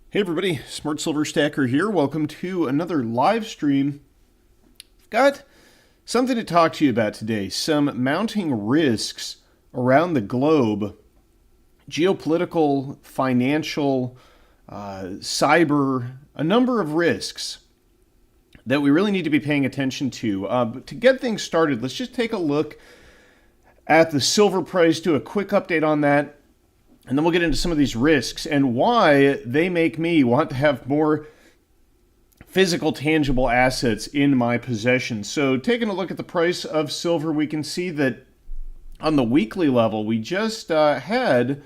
Hey everybody, Smart Silver Stacker here. Welcome to another live stream. I've got something to talk to you about today. Some mounting risks around the globe, geopolitical, financial, cyber, a number of risks that we really need to be paying attention to. But to get things started, let's just take a look at the silver price, do a quick update on that. And then we'll get into some of these risks and why they make me want to have more physical, tangible assets in my possession. So taking a look at the price of silver, we can see that on the weekly level, we just had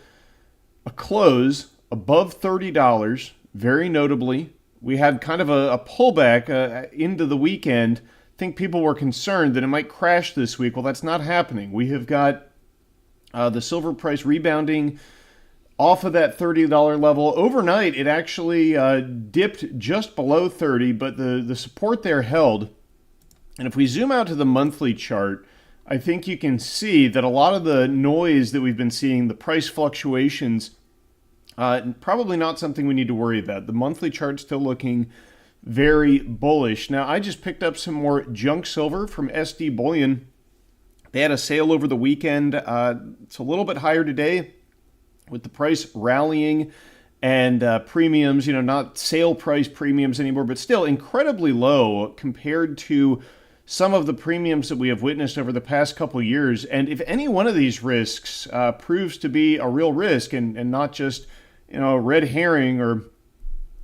a close above $30, very notably. We had kind of a pullback into the weekend. I think people were concerned that it might crash this week. Well, that's not happening. We have got the silver price rebounding off of that $30 level. Overnight, it actually dipped just below 30, but the support there held. And if we zoom out to the monthly chart, I think you can see that a lot of the noise that we've been seeing, the price fluctuations, probably not something we need to worry about. The monthly chart's still looking very bullish. Now, I just picked up some more junk silver from SD Bullion. They had a sale over the weekend. It's a little bit higher today, with the price rallying and premiums, not sale price premiums anymore, but still incredibly low compared to some of the premiums that we have witnessed over the past couple of years. And if any one of these risks proves to be a real risk and not just, a red herring or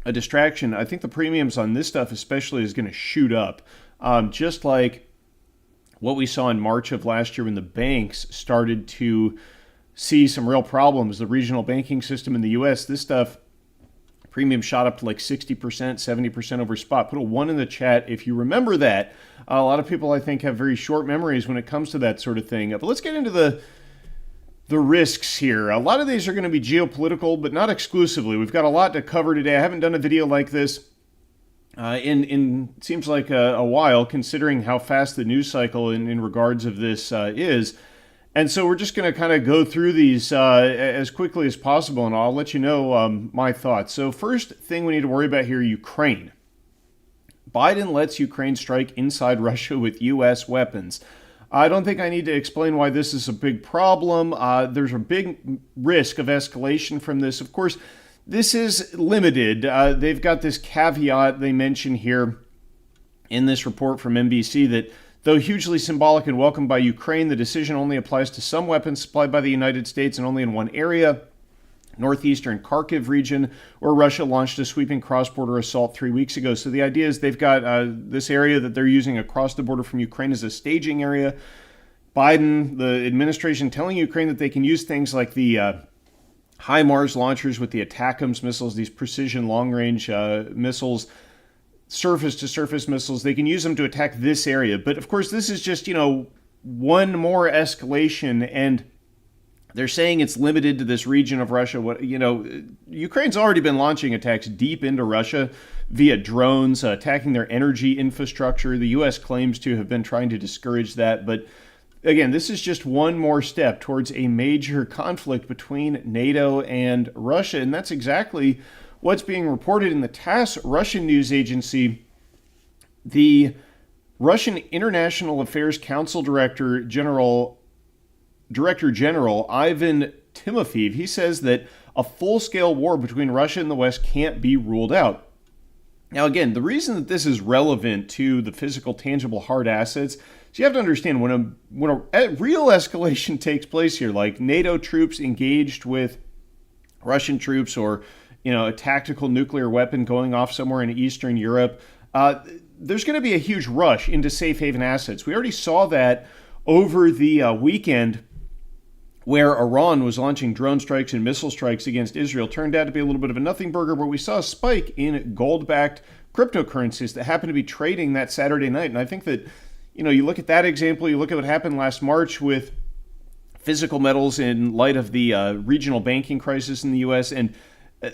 a distraction, I think the premiums on this stuff especially is going to shoot up. Just like what we saw in March of last year when the banks started to see some real problems. The regional banking system in the U.S., this stuff, premium shot up to like 60%, 70% over spot. Put a 1 in the chat if you remember that. A lot of people, I think, have very short memories when it comes to that sort of thing. But let's get into the risks here. A lot of these are going to be geopolitical, but not exclusively. We've got a lot to cover today. I haven't done a video like this in seems like a while, considering how fast the news cycle in regards of this is. And so we're just going to kind of go through these as quickly as possible, and I'll let you know my thoughts. So first thing we need to worry about here, Ukraine. Biden lets Ukraine strike inside Russia with U.S. weapons. I don't think I need to explain why this is a big problem. There's a big risk of escalation from this. Of course, this is limited. They've got this caveat they mention here in this report from NBC that though hugely symbolic and welcomed by Ukraine, the decision only applies to some weapons supplied by the United States and only in one area, northeastern Kharkiv region, where Russia launched a sweeping cross-border assault 3 weeks ago. So the idea is they've got this area that they're using across the border from Ukraine as a staging area. Biden, the administration, telling Ukraine that they can use things like the HIMARS launchers with the ATACMS missiles, these precision long-range missiles, surface-to-surface missiles. They can use them to attack this area. But, of course, this is just, one more escalation, and they're saying it's limited to this region of Russia. Ukraine's already been launching attacks deep into Russia via drones, attacking their energy infrastructure. The U.S. claims to have been trying to discourage that. But, again, this is just one more step towards a major conflict between NATO and Russia, and that's exactly what's being reported in the TASS Russian news agency. The Russian International Affairs Council Director General Ivan Timofeev, he says that a full-scale war between Russia and the West can't be ruled out. Now, again, the reason that this is relevant to the physical, tangible, hard assets is you have to understand when a real escalation takes place here, like NATO troops engaged with Russian troops or a tactical nuclear weapon going off somewhere in Eastern Europe, there's going to be a huge rush into safe haven assets. We already saw that over the weekend where Iran was launching drone strikes and missile strikes against Israel. Turned out to be a little bit of a nothing burger, but we saw a spike in gold-backed cryptocurrencies that happened to be trading that Saturday night. And I think that, you look at that example, you look at what happened last March with physical metals in light of the regional banking crisis in the U.S., and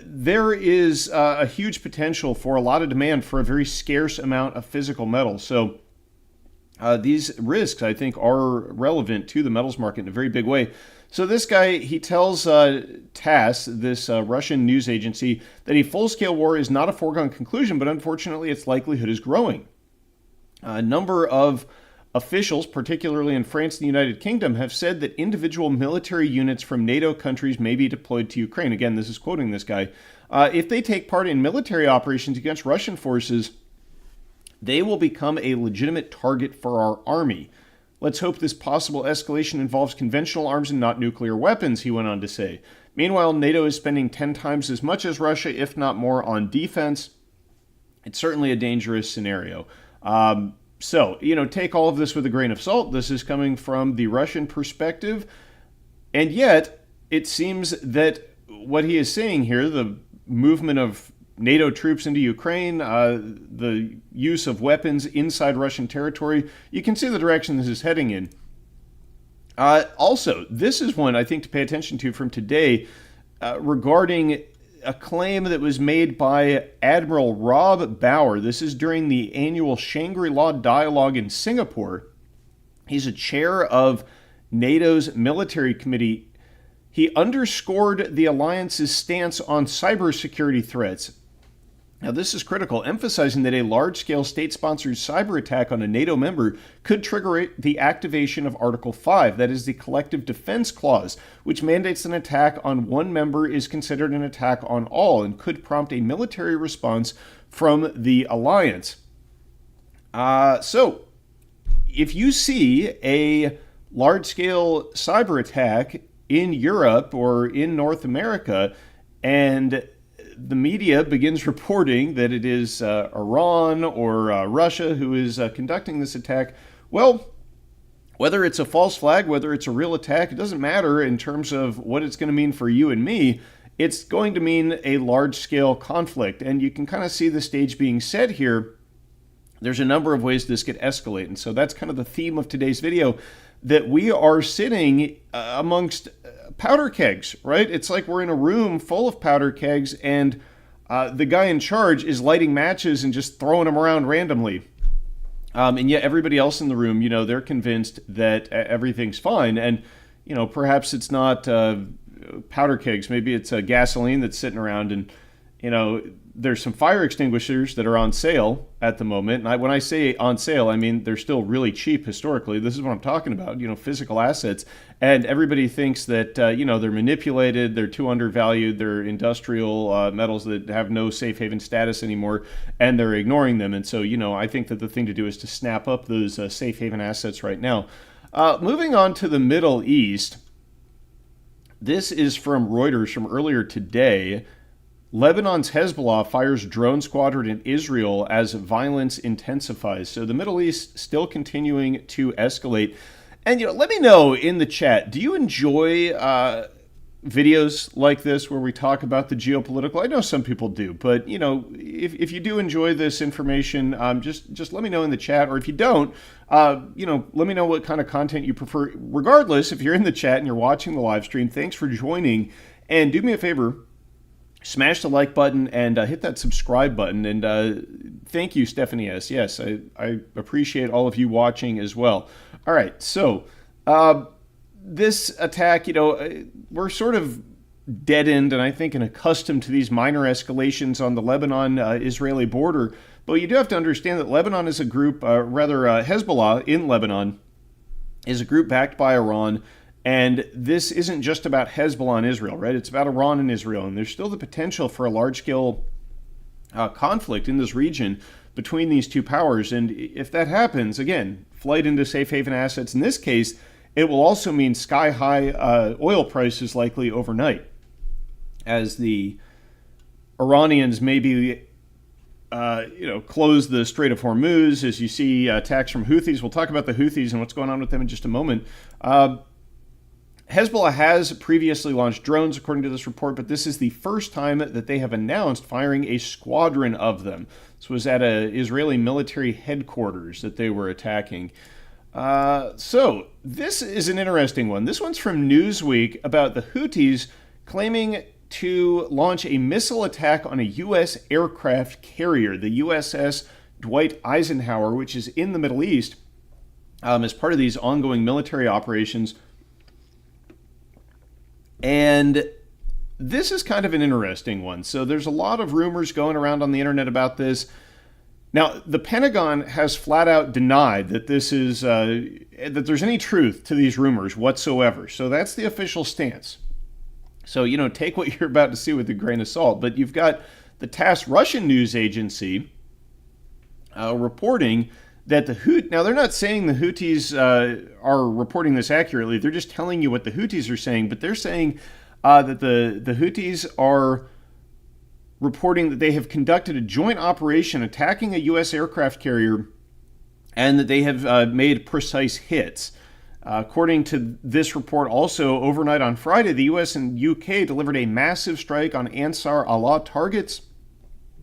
there is a huge potential for a lot of demand for a very scarce amount of physical metal. So these risks, I think, are relevant to the metals market in a very big way. So this guy, he tells TASS, this Russian news agency, that a full-scale war is not a foregone conclusion, but unfortunately its likelihood is growing. A number of officials, particularly in France and the United Kingdom, have said that individual military units from NATO countries may be deployed to Ukraine. Again, this is quoting this guy. If they take part in military operations against Russian forces, they will become a legitimate target for our army. Let's hope this possible escalation involves conventional arms and not nuclear weapons, he went on to say. Meanwhile, NATO is spending 10 times as much as Russia, if not more, on defense. It's certainly a dangerous scenario. So, take all of this with a grain of salt. This is coming from the Russian perspective. And yet, it seems that what he is saying here, the movement of NATO troops into Ukraine, the use of weapons inside Russian territory, you can see the direction this is heading in. Also, this is one I think to pay attention to from today regarding a claim that was made by Admiral Rob Bauer. This is during the annual Shangri-La Dialogue in Singapore. He's a chair of NATO's military committee. He underscored the alliance's stance on cybersecurity threats. Now, this is critical, emphasizing that a large-scale state-sponsored cyber attack on a NATO member could trigger the activation of Article 5, that is the Collective Defense Clause, which mandates an attack on one member is considered an attack on all and could prompt a military response from the alliance. So, if you see a large-scale cyber attack in Europe or in North America, and the media begins reporting that it is Iran or Russia who is conducting this attack, well, whether it's a false flag, whether it's a real attack, it doesn't matter in terms of what it's going to mean for you and me. It's going to mean a large-scale conflict, and you can kind of see the stage being set here. There's a number of ways this could escalate, and so that's kind of the theme of today's video, that we are sitting amongst powder kegs, right? It's like we're in a room full of powder kegs, and the guy in charge is lighting matches and just throwing them around randomly. And yet everybody else in the room, they're convinced that everything's fine. And, perhaps it's not powder kegs. Maybe it's gasoline that's sitting around, and, there's some fire extinguishers that are on sale at the moment. And when I say on sale, I mean they're still really cheap historically. This is what I'm talking about, physical assets. And everybody thinks that, they're manipulated, they're too undervalued, they're industrial metals that have no safe haven status anymore, and they're ignoring them. And so, I think that the thing to do is to snap up those safe haven assets right now. Moving on to the Middle East, this is from Reuters from earlier today. Lebanon's Hezbollah fires drone squadron in Israel as violence intensifies. So the Middle East still continuing to escalate. And, let me know in the chat, do you enjoy videos like this where we talk about the geopolitical? I know some people do, but, if you do enjoy this information, just let me know in the chat. Or if you don't, let me know what kind of content you prefer. Regardless, if you're in the chat and you're watching the live stream, thanks for joining. And do me a favor, smash the like button and hit that subscribe button. And thank you, Stephanie S. Yes, I appreciate all of you watching as well. All right, so this attack, we're sort of deadened and I think accustomed to these minor escalations on the Lebanon-Israeli border. But you do have to understand that Lebanon is a group, Hezbollah in Lebanon is a group backed by Iran. And this isn't just about Hezbollah and Israel, right? It's about Iran and Israel. And there's still the potential for a large-scale conflict in this region between these two powers. And if that happens, again, flight into safe haven assets. In this case, it will also mean sky-high oil prices likely overnight, as the Iranians maybe close the Strait of Hormuz, as you see attacks from Houthis. We'll talk about the Houthis and what's going on with them in just a moment. Hezbollah has previously launched drones, according to this report, but this is the first time that they have announced firing a squadron of them. This was at an Israeli military headquarters that they were attacking. So this is an interesting one. This one's from Newsweek about the Houthis claiming to launch a missile attack on a U.S. aircraft carrier, the USS Dwight Eisenhower, which is in the Middle East. as part of these ongoing military operations. And this is kind of an interesting one. So there's a lot of rumors going around on the internet about this. Now, the Pentagon has flat out denied that this is that there's any truth to these rumors whatsoever. So that's the official stance. So, take what you're about to see with a grain of salt. But you've got the TASS Russian news agency reporting that the Houthis, now they're not saying the Houthis are reporting this accurately. They're just telling you what the Houthis are saying. But they're saying that the Houthis are reporting that they have conducted a joint operation attacking a U.S. aircraft carrier and that they have made precise hits. According to this report, also overnight on Friday, the U.S. and U.K. delivered a massive strike on Ansar Allah targets.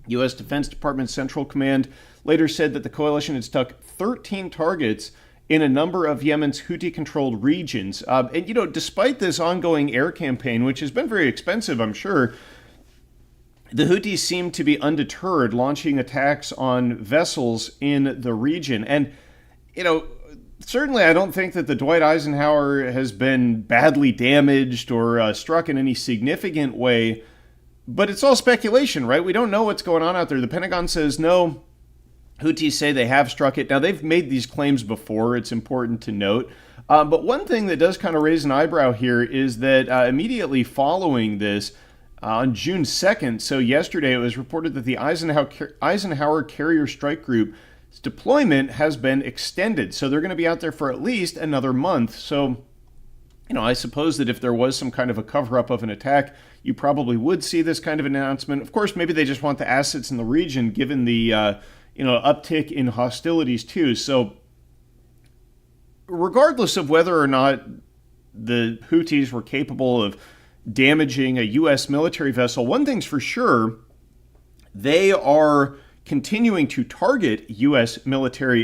U.S. Defense Department Central Command later said that the coalition had struck 13 targets in a number of Yemen's Houthi-controlled regions. And despite this ongoing air campaign, which has been very expensive, I'm sure, the Houthis seem to be undeterred, launching attacks on vessels in the region. And, certainly I don't think that the Dwight Eisenhower has been badly damaged or struck in any significant way, but it's all speculation, right? We don't know what's going on out there. The Pentagon says no. Houthis say they have struck it. Now, they've made these claims before, it's important to note. But one thing that does kind of raise an eyebrow here is that immediately following this, on June 2nd, so yesterday, it was reported that the Eisenhower Carrier Strike Group's deployment has been extended. So they're going to be out there for at least another month. So, I suppose that if there was some kind of a cover-up of an attack, you probably would see this kind of announcement. Of course, maybe they just want the assets in the region, given the uptick in hostilities too. So regardless of whether or not the Houthis were capable of damaging a U.S. military vessel, one thing's for sure, they are continuing to target U.S. military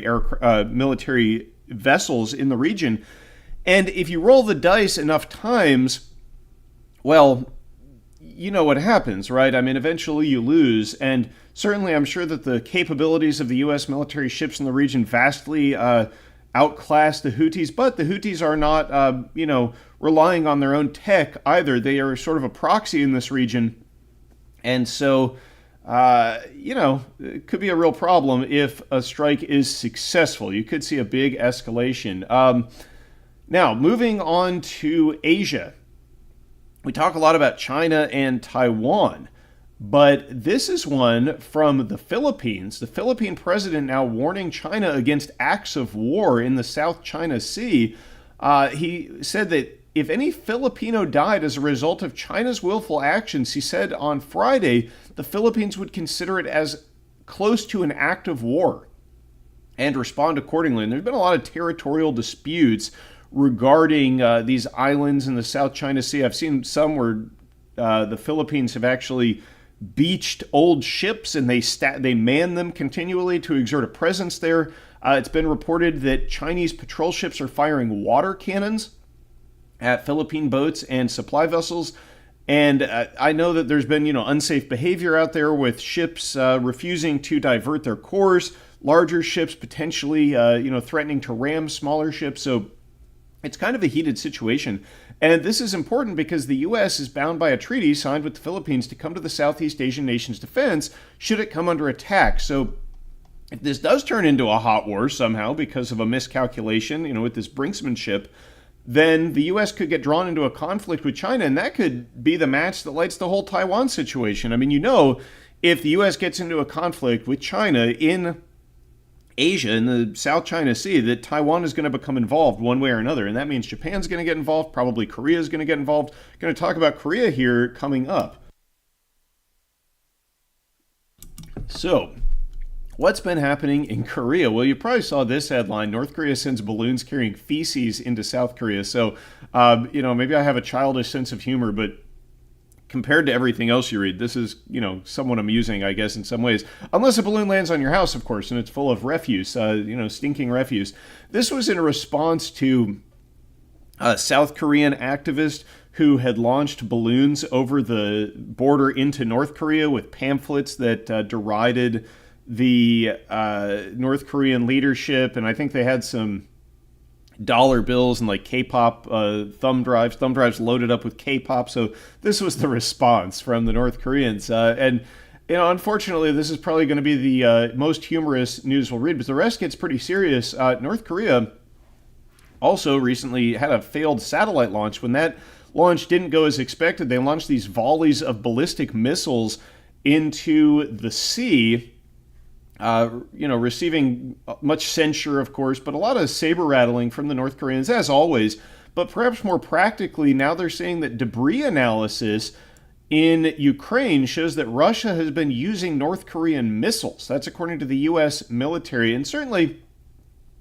vessels in the region. And if you roll the dice enough times, well, you know what happens, right? I mean, eventually you lose. And certainly I'm sure that the capabilities of the U.S. military ships in the region vastly outclass the Houthis, but the Houthis are not, relying on their own tech either. They are sort of a proxy in this region. And so, it could be a real problem if a strike is successful. You could see a big escalation. Now, moving on to Asia. We talk a lot about China and Taiwan, but this is one from the Philippines. The Philippine president now warning China against acts of war in the South China Sea. He said that if any Filipino died as a result of China's willful actions, he said on Friday, the Philippines would consider it as close to an act of war and respond accordingly. And there's been a lot of territorial disputes regarding these islands in the South China Sea. I've seen some where the Philippines have actually beached old ships and they man them continually to exert a presence there. It's been reported that Chinese patrol ships are firing water cannons at Philippine boats and supply vessels. And I know that there's been, unsafe behavior out there with ships refusing to divert their course, larger ships potentially, threatening to ram smaller ships. So it's kind of a heated situation. And this is important because the U.S. is bound by a treaty signed with the Philippines to come to the Southeast Asian nation's defense should it come under attack. So if this does turn into a hot war somehow because of a miscalculation, with this brinksmanship, then the U.S. could get drawn into a conflict with China, and that could be the match that lights the whole Taiwan situation. I mean, if the U.S. gets into a conflict with China in Asia, in the South China Sea, that Taiwan is going to become involved one way or another, and that means Japan's going to get involved, probably Korea is going to get involved. Going to talk about Korea here coming up. So, what's been happening in Korea? Well, you probably saw this headline. North Korea sends balloons carrying feces into South Korea. So, maybe I have a childish sense of humor, but compared to everything else you read, this is, somewhat amusing, I guess, in some ways. Unless a balloon lands on your house, of course, and it's full of refuse, stinking refuse. This was in response to a South Korean activist who had launched balloons over the border into North Korea with pamphlets that derided the North Korean leadership, and I think they had some dollar bills and like K-pop thumb drives loaded up with K-pop. So this was the response from the North Koreans. And unfortunately, this is probably going to be the most humorous news we'll read, but the rest gets pretty serious. North Korea also recently had a failed satellite launch. When that launch didn't go as expected, they launched these volleys of ballistic missiles into the sea. Receiving much censure, of course, but a lot of saber rattling from the North Koreans, as always. But perhaps more practically, now they're saying that debris analysis in Ukraine shows that Russia has been using North Korean missiles. That's according to the U.S. military. And certainly,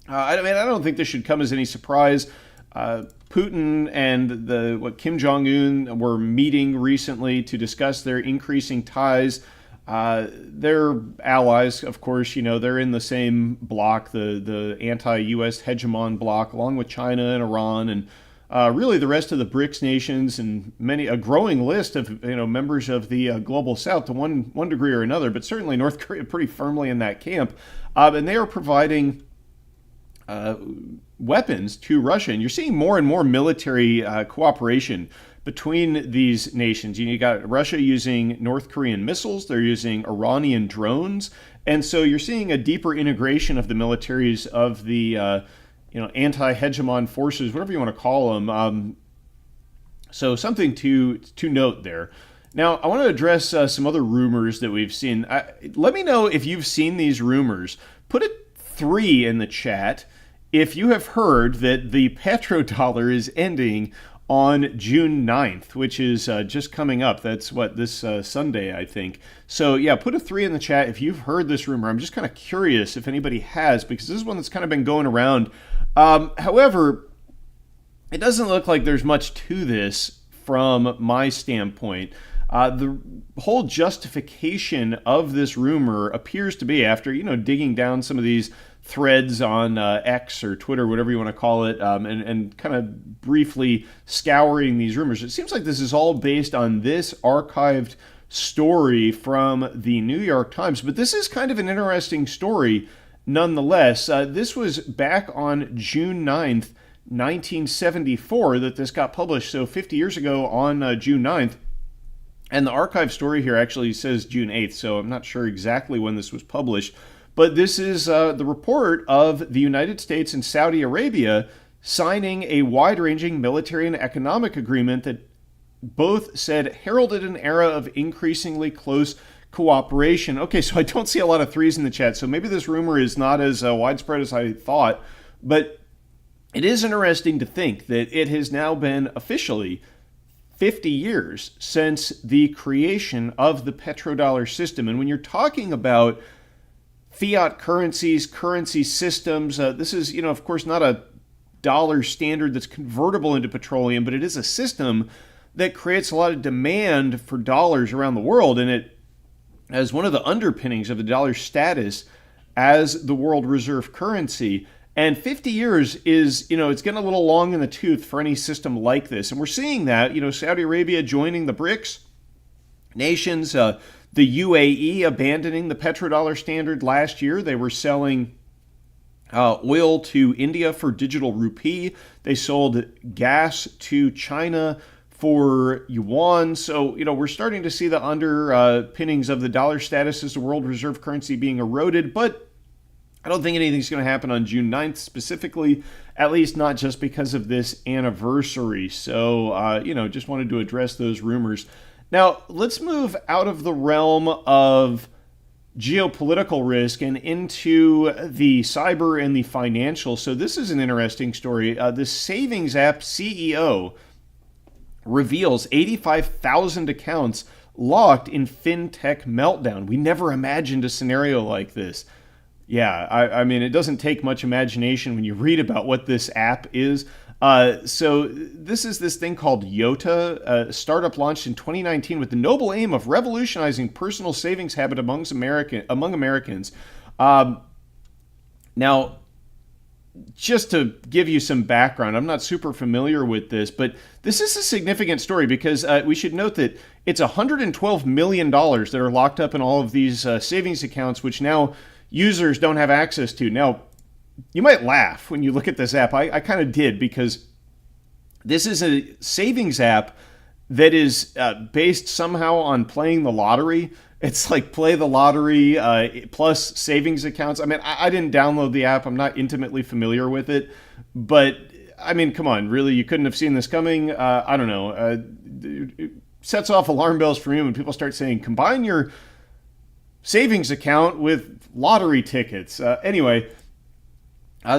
I don't think this should come as any surprise. Putin and Kim Jong-un were meeting recently to discuss their increasing ties. They're allies, of course. They're in the same bloc, the anti-U.S. hegemon bloc, along with China and Iran, and really the rest of the BRICS nations, and a growing list of members of the global South to one degree or another. But certainly North Korea pretty firmly in that camp, and they are providing weapons to Russia, and you're seeing more and more military cooperation between these nations. You got Russia using North Korean missiles, they're using Iranian drones, and so you're seeing a deeper integration of the militaries of the anti-hegemon forces, whatever you want to call them. So something to note there. Now, I want to address some other rumors that we've seen. Let me know if you've seen these rumors. Put a 3 in the chat if you have heard that the petrodollar is ending on June 9th, which is just coming up. That's this Sunday, I think. So yeah, put a 3 in the chat if you've heard this rumor. I'm just kind of curious if anybody has, because this is one that's kind of been going around. However, it doesn't look like there's much to this from my standpoint. The whole justification of this rumor appears to be, after digging down some of these threads on X or Twitter, whatever you want to call it, and kind of briefly scouring these rumors, it seems like this is all based on this archived story from the New York Times. But this is kind of an interesting story nonetheless. This was back on June 9th, 1974 that this got published, so 50 years ago on June 9th. And the archive story here actually says June 8th, so I'm not sure exactly when this was published. But this is the report of the United States and Saudi Arabia signing a wide-ranging military and economic agreement that both said heralded an era of increasingly close cooperation. Okay, so I don't see a lot of 3s in the chat, so maybe this rumor is not as widespread as I thought. But it is interesting to think that it has now been officially 50 years since the creation of the petrodollar system. And when you're talking about fiat currencies, currency systems, this is, of course, not a dollar standard that's convertible into petroleum, but it is a system that creates a lot of demand for dollars around the world. And it, as one of the underpinnings of the dollar's status as the world reserve currency. And 50 years is, it's getting a little long in the tooth for any system like this. And we're seeing that, Saudi Arabia joining the BRICS nations, the UAE abandoning the petrodollar standard last year. They were selling oil to India for digital rupee. They sold gas to China for yuan. So, we're starting to see the underpinnings of the dollar status as the world reserve currency being eroded. But I don't think anything's going to happen on June 9th specifically, at least not just because of this anniversary. So, just wanted to address those rumors. Now, let's move out of the realm of geopolitical risk and into the cyber and the financial. So this is an interesting story. The savings app CEO reveals 85,000 accounts locked in Fintech meltdown. We never imagined a scenario like this. Yeah, I mean, it doesn't take much imagination when you read about what this app is. So this is this thing called Yota, a startup launched in 2019 with the noble aim of revolutionizing personal savings habit among Americans. Now, just to give you some background, I'm not super familiar with this, but this is a significant story because we should note that it's $112 million that are locked up in all of these savings accounts, which now users don't have access to. Now, you might laugh when you look at this app. I kind of did, because this is a savings app that is based somehow on playing the lottery. It's like play the lottery plus savings accounts. I mean, I didn't download the app. I'm not intimately familiar with it. But, I mean, come on, really? You couldn't have seen this coming? I don't know. It sets off alarm bells for me when people start saying, combine your savings account with lottery tickets. Anyway,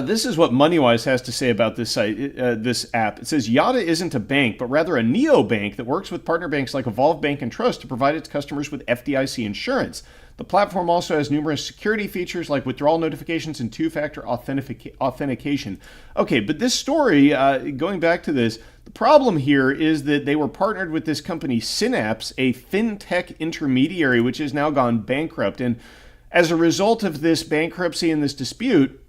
this is what MoneyWise has to say about this site, this app. It says, Yada isn't a bank, but rather a neobank that works with partner banks like Evolve Bank and Trust to provide its customers with FDIC insurance. The platform also has numerous security features like withdrawal notifications and two-factor authentication. Okay, but this story, going back to this, the problem here is that they were partnered with this company Synapse, a Fintech intermediary, which has now gone bankrupt. And as a result of this bankruptcy and this dispute,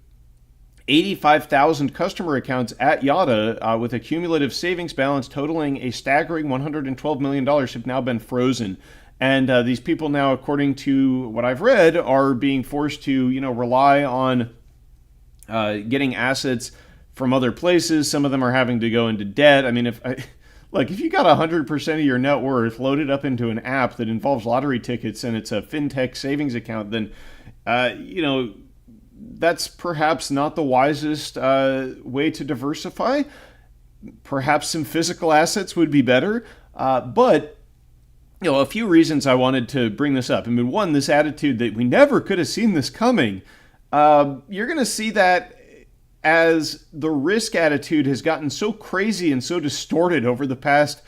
85,000 customer accounts at Yada with a cumulative savings balance totaling a staggering $112 million have now been frozen. And these people now, according to what I've read, are being forced to, rely on getting assets from other places. Some of them are having to go into debt. I mean, if you got 100% of your net worth loaded up into an app that involves lottery tickets and it's a fintech savings account, then, that's perhaps not the wisest way to diversify. Perhaps some physical assets would be better. But a few reasons I wanted to bring this up. I mean, one, this attitude that we never could have seen this coming. You're going to see that as the risk attitude has gotten so crazy and so distorted over the past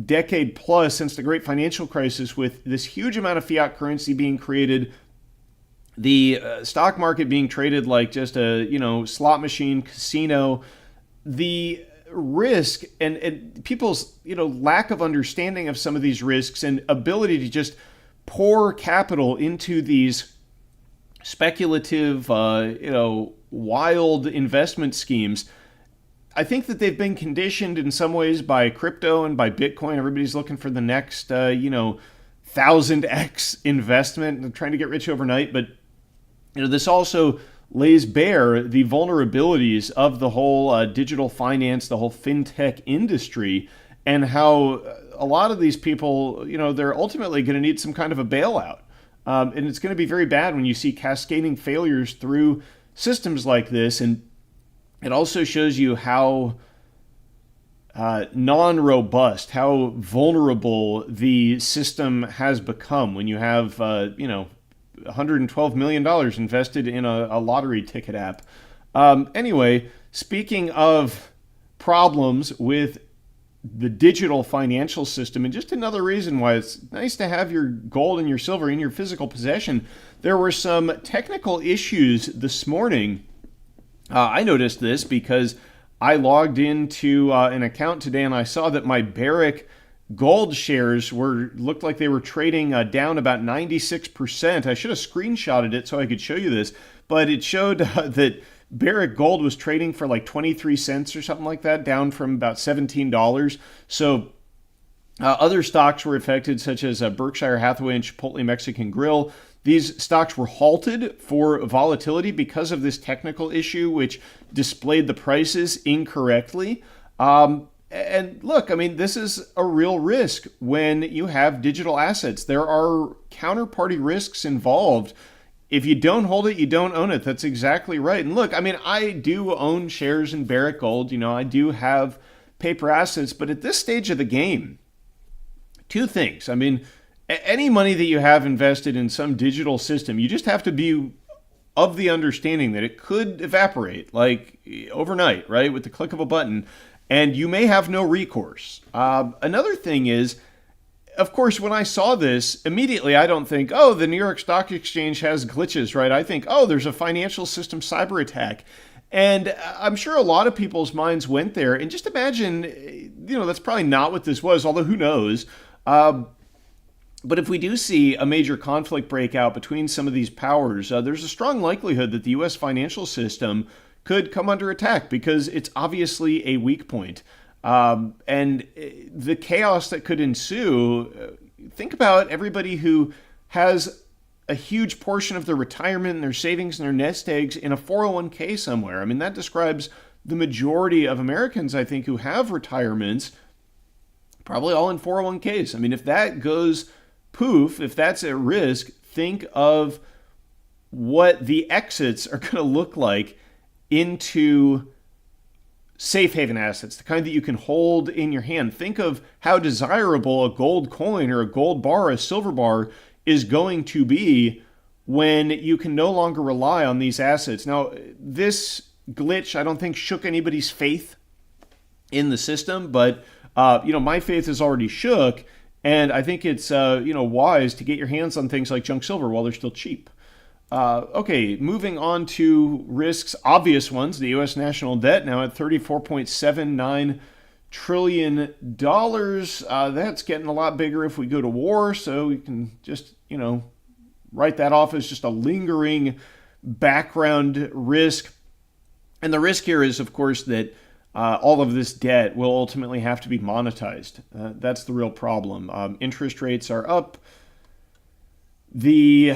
decade plus since the great financial crisis, with this huge amount of fiat currency being created, the stock market being traded like just a slot machine casino, the risk and people's lack of understanding of some of these risks and ability to just pour capital into these speculative wild investment schemes. I think that they've been conditioned in some ways by crypto and by Bitcoin. Everybody's looking for the next 1000x investment and trying to get rich overnight. But this also lays bare the vulnerabilities of the whole digital finance, the whole fintech industry, and how a lot of these people, they're ultimately going to need some kind of a bailout. And it's going to be very bad when you see cascading failures through systems like this. And it also shows you how non-robust, how vulnerable the system has become when you have, $112 million invested in a lottery ticket app. Anyway, speaking of problems with the digital financial system, and just another reason why it's nice to have your gold and your silver in your physical possession, there were some technical issues this morning. I noticed this because I logged into an account today and I saw that my Barrick gold shares looked like they were trading down about 96%. I should have screenshotted it so I could show you this, but it showed that Barrick Gold was trading for like 23 cents or something like that, down from about $17. So other stocks were affected, such as Berkshire Hathaway and Chipotle Mexican Grill. These stocks were halted for volatility because of this technical issue, which displayed the prices incorrectly. And look, I mean, this is a real risk when you have digital assets. There are counterparty risks involved. If you don't hold it, you don't own it. That's exactly right. And look, I mean, I do own shares in Barrick Gold. I do have paper assets. But at this stage of the game, two things. I mean, any money that you have invested in some digital system, you just have to be of the understanding that it could evaporate like overnight, right? With the click of a button. And you may have no recourse. Another thing is, of course, when I saw this, immediately I don't think, oh, the New York Stock Exchange has glitches, right? I think, oh, there's a financial system cyber attack. And I'm sure a lot of people's minds went there. And just imagine, that's probably not what this was, although who knows. But if we do see a major conflict break out between some of these powers, there's a strong likelihood that the U.S. financial system could come under attack because it's obviously a weak point. And the chaos that could ensue, think about everybody who has a huge portion of their retirement and their savings and their nest eggs in a 401k somewhere. I mean, that describes the majority of Americans, I think, who have retirements, probably all in 401ks. I mean, if that goes poof, if that's at risk, think of what the exits are going to look like into safe haven assets, the kind that you can hold in your hand. Think of how desirable a gold coin or a gold bar, a silver bar is going to be when you can no longer rely on these assets. Now, this glitch, I don't think, shook anybody's faith in the system, but my faith is already shook, and I think it's wise to get your hands on things like junk silver while they're still cheap. Okay, moving on to risks, obvious ones. The U.S. national debt now at $34.79 trillion. That's getting a lot bigger if we go to war, so we can just, write that off as just a lingering background risk. And the risk here is, of course, that all of this debt will ultimately have to be monetized. That's the real problem. Interest rates are up. The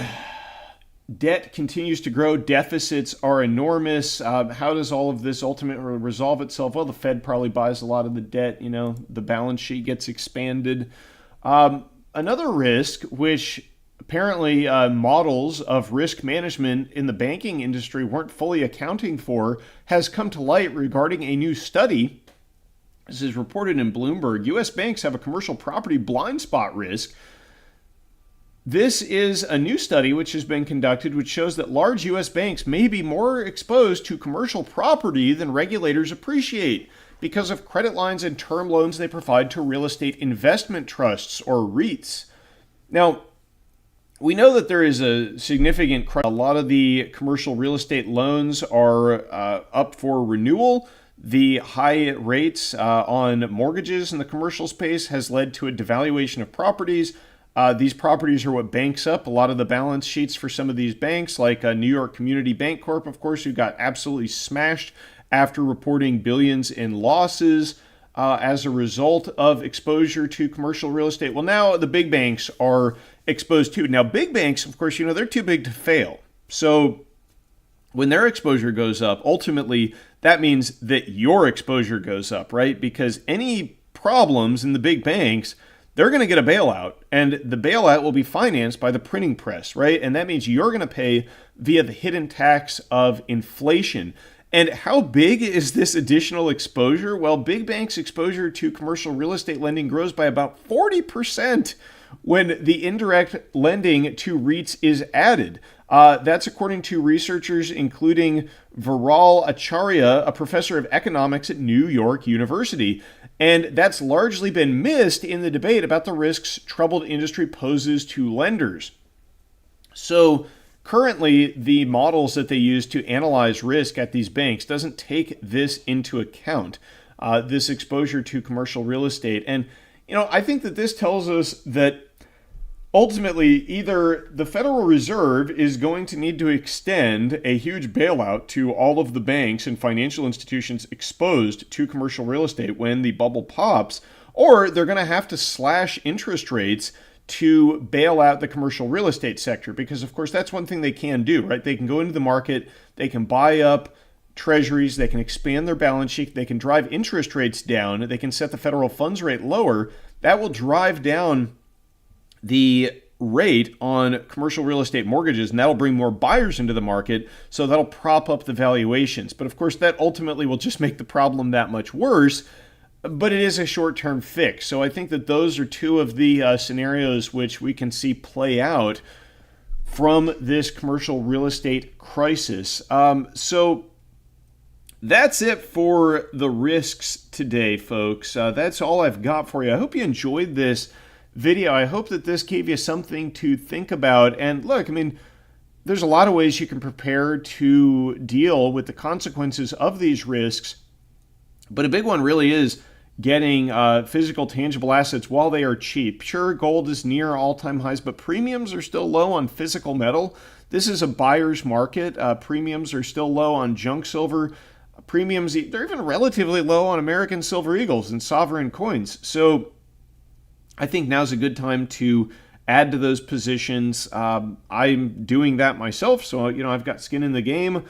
debt continues to grow. Deficits are enormous. How does all of this ultimately resolve itself? Well, the Fed probably buys a lot of the debt. The balance sheet gets expanded. Another risk, which apparently models of risk management in the banking industry weren't fully accounting for, has come to light regarding a new study. This is reported in Bloomberg. U.S. banks have a commercial property blind spot risk. This is a new study which has been conducted, which shows that large U.S. banks may be more exposed to commercial property than regulators appreciate because of credit lines and term loans they provide to real estate investment trusts, or REITs. Now, we know that there is a significant, a lot of the commercial real estate loans are up for renewal. The high rates on mortgages in the commercial space has led to a devaluation of properties. These properties are what banks up a lot of the balance sheets for some of these banks, like New York Community Bank Corp, of course, who got absolutely smashed after reporting billions in losses as a result of exposure to commercial real estate. Well, now the big banks are exposed too. Now, big banks, of course, they're too big to fail. So when their exposure goes up, ultimately, that means that your exposure goes up, right? Because any problems in the big banks, they're going to get a bailout, and the bailout will be financed by the printing press, right? And that means you're going to pay via the hidden tax of inflation. And how big is this additional exposure? Well, big banks' exposure to commercial real estate lending grows by about 40% when the indirect lending to REITs is added. That's according to researchers including Viral Acharya, a professor of economics at New York University. And that's largely been missed in the debate about the risks troubled industry poses to lenders. So currently, the models that they use to analyze risk at these banks doesn't take this into account, this exposure to commercial real estate. And, I think that this tells us that ultimately, either the Federal Reserve is going to need to extend a huge bailout to all of the banks and financial institutions exposed to commercial real estate when the bubble pops, or they're going to have to slash interest rates to bail out the commercial real estate sector. Because, of course, that's one thing they can do, right? They can go into the market, they can buy up treasuries, they can expand their balance sheet, they can drive interest rates down, they can set the federal funds rate lower. That will drive down the rate on commercial real estate mortgages, and that'll bring more buyers into the market, so that'll prop up the valuations. But of course, that ultimately will just make the problem that much worse, but it is a short-term fix. So I think that those are two of the scenarios which we can see play out from this commercial real estate crisis. So that's it for the risks today, folks. That's all I've got for you. I hope you enjoyed this video. I hope that this gave you something to think about. And look, there's a lot of ways you can prepare to deal with the consequences of these risks, but a big one really is getting physical, tangible assets while they are cheap. Sure, gold is near all-time highs, but premiums are still low on physical metal. This is a buyer's market. Premiums are still low on junk silver. Premiums, they're even relatively low on American Silver Eagles and sovereign coins. So I think now's a good time to add to those positions. I'm doing that myself, so I've got skin in the game.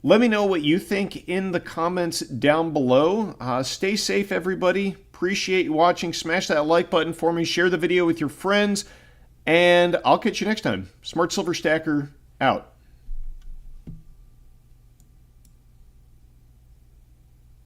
Let me know what you think in the comments down below. Stay safe, everybody. Appreciate you watching. Smash that like button for me. Share the video with your friends. And I'll catch you next time. Smart Silver Stacker out.